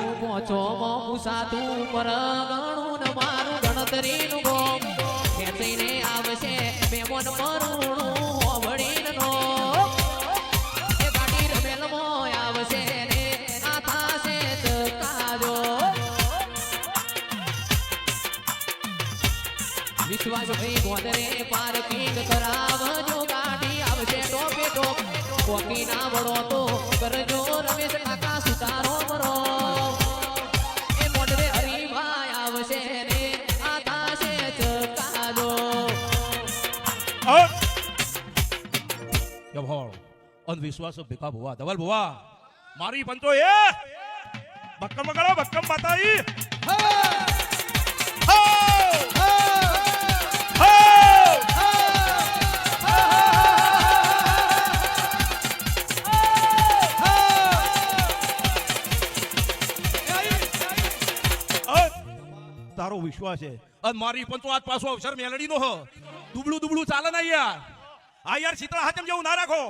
હું પહોંચો પૂછાતું પર ગણું ને મારું ગણતરીનું ગોમ ખેંચીને આવશે મેમોન મરુણું હોવડીન નો એ ગાડી રમેલમાં આવશે ને આ થાશે ચકાજો વિશ્વાસ ભાઈ ગોદરે પાર્કિંગ કરાવજો ગાડી આવશે ટોપે ટોપ કોકી ના વડો તો કરજો રમેશ કાકા સુતારો મરો એ મોઢે હરીભાઈ આવશે ને આ થાશે ચકાજો અંધવિશ્વાસ ભેખા ભુવા ધવલ ભુવા મારી પંચો એ બક્કમ કરો બક્કમ બતાઈ તારો વિશ્વાસ છે અને મારી પંચો આજ પાછો અવસર મેલડી નો દુબળું દુબળું ચાલે ને યાર આ યાર શીતળા હાચમ જેવું ના રાખો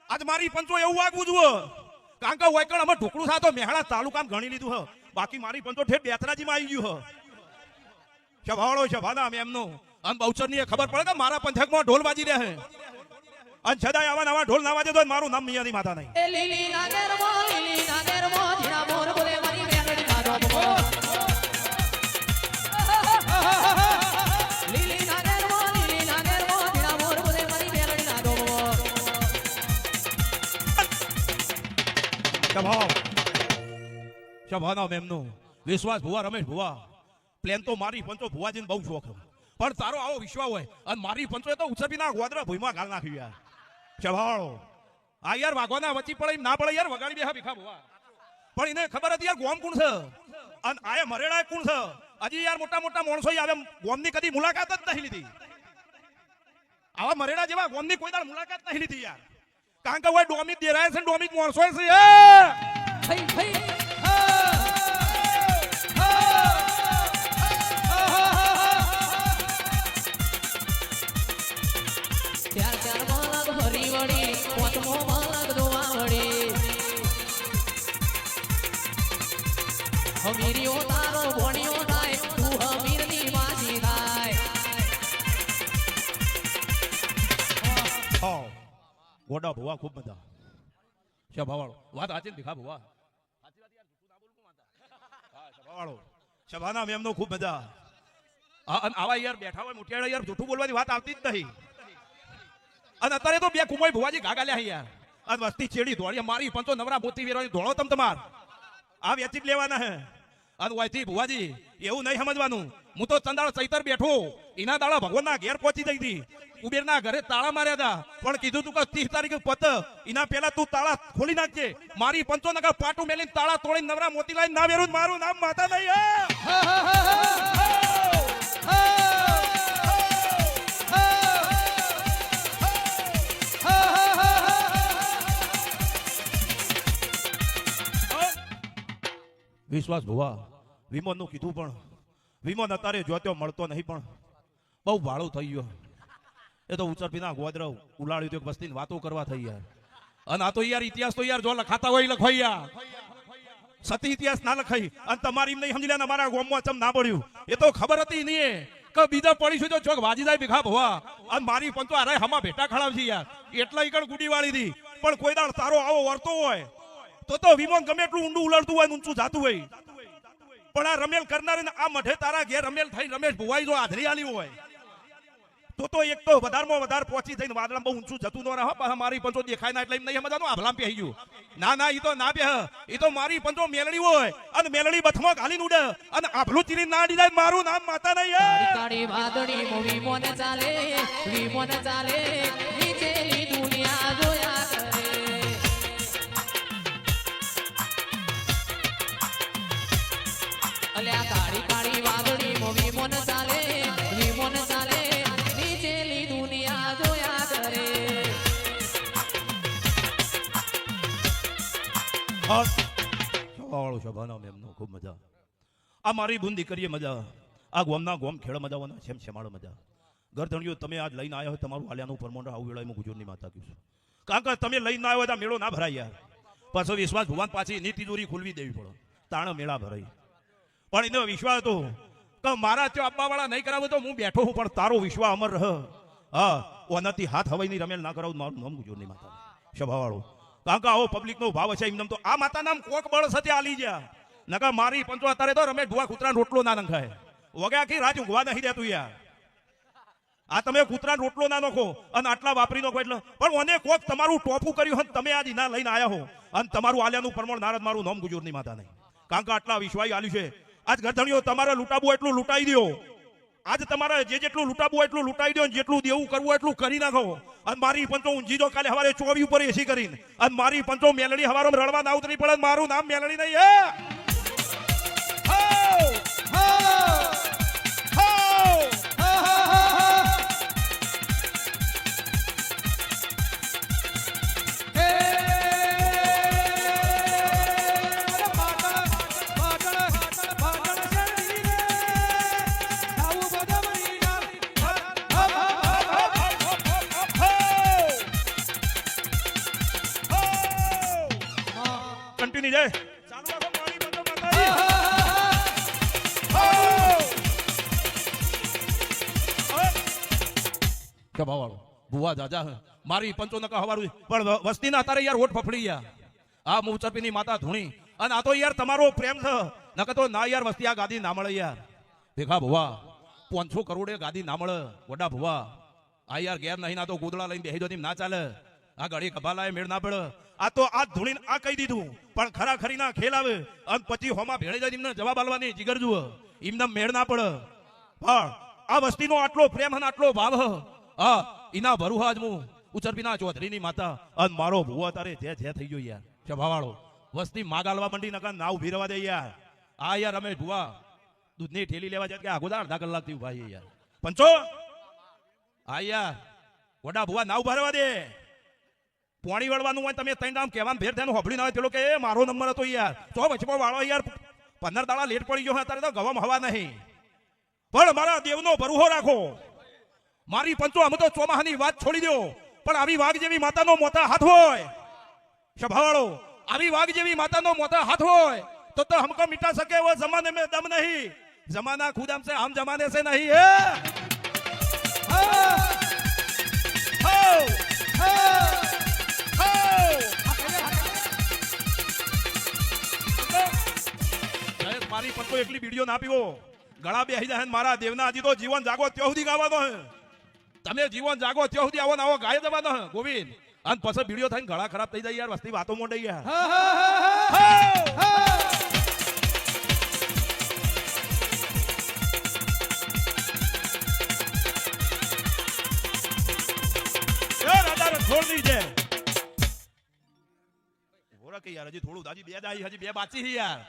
આજ મારી પંચો એવું વાગવું જુઓ કારણ કે વૈકણ અમે ઢોકળું થા તો મેહણા તાલુકામ ગણી લીધું હ બાકી મારી પંચો ઠેઠ બેતરાજીમાં આવી ગયું હ સભાળો સભાના એમનું અને બહુચરની ખબર પડે કે મારા પંથકમાં ઢોલ બાજી રહે અને છતાંય આવા નવા ઢોલ ના વાજે તો મારું નામ મિયાની માતા નહીં એ લીલી નાગરમો જીણા મોર બોલે મારી મેલડી ના ડોબો લીલી નાગરમો જીણા મોર બોલે મારી મેલડી ના ડોબો સભાના એમનું વિશ્વાસ ભુવા રમેશ ભુવા પ્લેન તો મારી પંચો ભુવાજીને બહુ શોખ પણ તારો આવો વિશ્વાસ હોય અને મારી પંચો તો ઉછરપીના ગોદરા ભૂઈમાં ગાલ નાખ્યું યાર સભાળો આ યાર વાગવાના વચ્ચે પડે ના પડે યાર વગાડી બેહા ભીખા ભુવા પણ એને ખબર હતી યાર ગોમ કોણ છે અને આયા મરેડા કોણ છે હજી યાર મોટા મોટા માણસો આવે ગોમની કદી મુલાકાત જ નહીં લીધી આવા મરેડા જેવા ગોમની કોઈ દાડ મુલાકાત નહીં લીધી યાર કારણ કે હોય ડોમિત દેરાય છે ડોમિત માણસો છે ભાઈ ભાઈ ચાર ચાર મલક ભરી વળી પોતમો મલક દોવા વળી હમીરીઓ તારો ભણ્યો થાય તું હમીરની માસી થાય ગોડા ભુવા ખૂબ મજા સભાવાળો વાત સાચી ભીખા ભુવા સભાવાળો સભાના મેમનો ખૂબ મજા આવા યાર બેઠા હોય મુઠિયાળા યાર જૂઠું બોલવાની વાત આવતી જ નહીં અને અત્યારે તો બે કુમાઈ ભુવાજી ગાગા લ્યા યાર અને વસ્તી ચેડી દોડી મારી પંચો નવરા મોતી વેરવાની દોડો તમ તમાર આ વેચી લેવાના હે અને વાયથી ભુવાજી એવું નહીં સમજવાનું હું તો ચંદાળ ચૈતર બેઠો એના દાડા ભગવાનના ઘેર પહોંચી જઈ હતી કુબેરના ઘરે તાળા માર્યા હતા પણ કીધું તું કે 30 તારીખે પત એના પહેલા તું તાળા ખોલી નાખજે મારી પંચો નગર પાટું મેલીને તાળા તોડીને નવરા મોતી લાઈને ના વેરું મારું નામ માતા નહીં વિશ્વાસ ભુવા વિમોન નું કીધું પણ વિમોન અત્યારે જોત્યો મળતો નહીં પણ બહુ ભાડું થઈ ગયો એ તો ઉચરપીના ગોદરા ઉલાડ્યું તો વસ્તીની વાતો કરવા થઈ યાર અને આ તો યાર ઇતિહાસ તો યાર જો લખાતા હોય લખાઈ યાર સતી ઇતિહાસ ના લખાઈ અને તમારી એમ નહીં સમજી લે અમારા ગોમમાં ચમ ના પડ્યું એ તો ખબર હતી નહીં કે બીજા પડીશું તો ચોક વાજી જાય ભીખા ભુવા અને મારી પણ તો અરે હમા ભેટા ખડાવશી યાર એટલા ઈકણ ગુડી વાળી હતી પણ કોઈ દાડ તારો આવો વર્તો હોય તો વિમાન ગમે એટલું ઊંડું ઉલડતું હોય ઊંચું જાતું હોય પણ આ રમેલ કરનાર આ મઢે તારા ઘેર રમેલ થઈ રમેશ ભુવાઈ જો આધરી આલી હોય તો એક તો વધારમાં વધારે પહોંચી થઈને વાદળા બહુ ઊંચું જતું ન રહે મારી પંચો દેખાય ના એટલે એમ નહીં સમજવાનું આભલામ પહેરી ગયું ના ઈ તો ના બેહ ઈ તો મારી પંચો મેલડી હોય અને મેલડી બથમાં ઘાલીને ઉડે અને આભલું ચીરી ના ડી જાય મારું નામ માતા નહીં કાળી વાદળી મોવી મોને ચાલે નીચેની દુનિયા જોયા કરે અલ્યા કાળી કાળી વાદળી મોવી મોને ચાલે નીચેની દુનિયા જોયા કરે સભાના એમનો ખૂબ મજા આ મારી બુંદી કરીએ મજા આ ગોમના ગોમ ખેડ મજાવાના છેમ છેમાડો મજા ગરધણીઓ તમે આજ લઈને આવ્યા હોય તમારું હાલ્યાનું પરમોંડા આવું વેળામાં ગુજરની માતા કહીશું કારણ કે તમે લઈને આવ્યા હોય તો મેળો ના ભરાય યાર પાછો વિશ્વાસ ભગવાન પાછી નીતિ દોરી ખોલવી દેવી પડે તાણ મેળા ભરાઈ. પણ એનો વિશ્વાસ હતો કે મારા ત્યાં આપવા વાળા નહીં કરાવે તો હું બેઠો હું, પણ તારો વિશ્વાસ અમર રહ. હા, ઓનાથી હાથ હવાઈની રમેલ ના કરાવું મારું નામ ગુજર નહીં માતા સભાવાળો. કારણ કે આવો પબ્લિક નો ભાવ છે એમ તો આ માતા નામ કોક બળ સાથે આલી ગયા. નકા મારી પંચો અત્યારે તો રમે ઢુવા કૂતરા રોટલો ના નખાય વગે આખી રાત ઊંઘવા નહીં દેતું યાર. આ તમે કૂતરા રોટલો ના નાખો અને આટલા વાપરી નાખો એટલે, પણ મને કોક તમારું ટોપું કર્યું હોય તમે આજ ના લઈને આવ્યા હો અને તમારું આલ્યાનું પ્રમાણ નારદ મારું નામ ગુજરની માતા નહીં. કારણ કે આટલા વિશ્વાસ આલ્યું છે. આજ ગરધણીઓ તમારે લૂંટાવું એટલું લૂંટાઈ દો. આજ તમારે જેટલું લૂંટાવું એટલું લૂંટાઈ દો, જેટલું દેવું કરવું એટલું કરી નાખો. અને મારી પંચો ઊંઝી દો કાલે હવારે ચોવી ઉપર એસી કરીને, અને મારી પંચો મેલડી હવારે રડવા ના ઉતરી પડે. મારું નામ મેલડી નહીં હે. કન્ટિન્યુ જાય ચાલુ રાખો મારી પંચો માતાજી. સભાવાળો ભુવા જાજા હે મારી પંચો નકા હવારું, પણ વસ્તીના તારે યાર ઓટ ફફડી ગયા. આ મુચરપીની માતા ધૂણી અને આ તો યાર તમારો પ્રેમ છે. નકા તો ના યાર વસ્તી આ ગાદી ના મળે યાર. ભેગા ભુવા 500 કરોડે ગાદી ના મળે. વડા ભુવા આ યાર ઘેર નહીં, ના તો ગોદડા લઈને બેહી દો ના ચાલે. આ ગાડી કબાલાએ મેળ ના પડે. આ તો આ ધૂણીને આ કહી દીધું, પણ ખરા ખરી ના ખેલ આવે અને પછી હોમાં ભેળી જાય એમને જવાબ આલવાની જીગર જુઓ એમને મેળ ના પડે. પણ આ વસ્તીનો આટલો પ્રેમ અને આટલો ભાવ હા એના ભરુહાજ હું ઉચરપીના ચૌધરીની માતા અને મારો ભુવા તારે જે થઈ ગયો યાર. સભાવાળો વસ્તી માગાલવા મંડી નકા ના ઉભી રહેવા દે યાર. આ યાર અમે ભુવા દૂધની ઠેલી લેવા જાય કે આગોદાર અડધા કલાકથી ઉભા છીએ યાર. પંચો આ યાર વડા ભુવા ના ઉભા રહેવા દે. પોણી વળવાનું હોય તમે ત્રણ દામ કહેવાનું ભેર થઈને હોભળી ના હોય પેલો કે મારો નંબર હતો યાર. ચો વચમાં વાળો યાર 15 દાડા લેટ પડી ગયો અત્યારે તો ગવામાં હવા નહીં. પણ મારા દેવનો ભરોસો રાખો. મારી પંચો અમે તો ચોમાહાની વાત છોડી દો, પણ આવી વાઘ જેવી માતાનો મોટા હાથ હોય સભાવાળો, આવી વાઘ જેવી માતાનો મોટા હાથ હોય તો हमको मिटा सके वो जमाने में दम नहीं. जमाना खुद हमसे हम जमाने से नहीं है. મારી પંચો એકલી વિડીયો ના પીવો, ગળા બેહી જાય. મારા દેવના હજી તો જીવન જાગો ત્યાં સુધી ગાવાનો હે. તમે જીવન જાગો ત્યાં સુધી આવો આવો ગાય દેવાનો હે ગોવિંદ. અને પછી વિડીયો થઈને ગળા ખરાબ થઈ જાય યાર. વસ્તી વાતો મોડે યાર. છોડ દીજે યાર. હજી થોડું હજી બે બાચી યાર.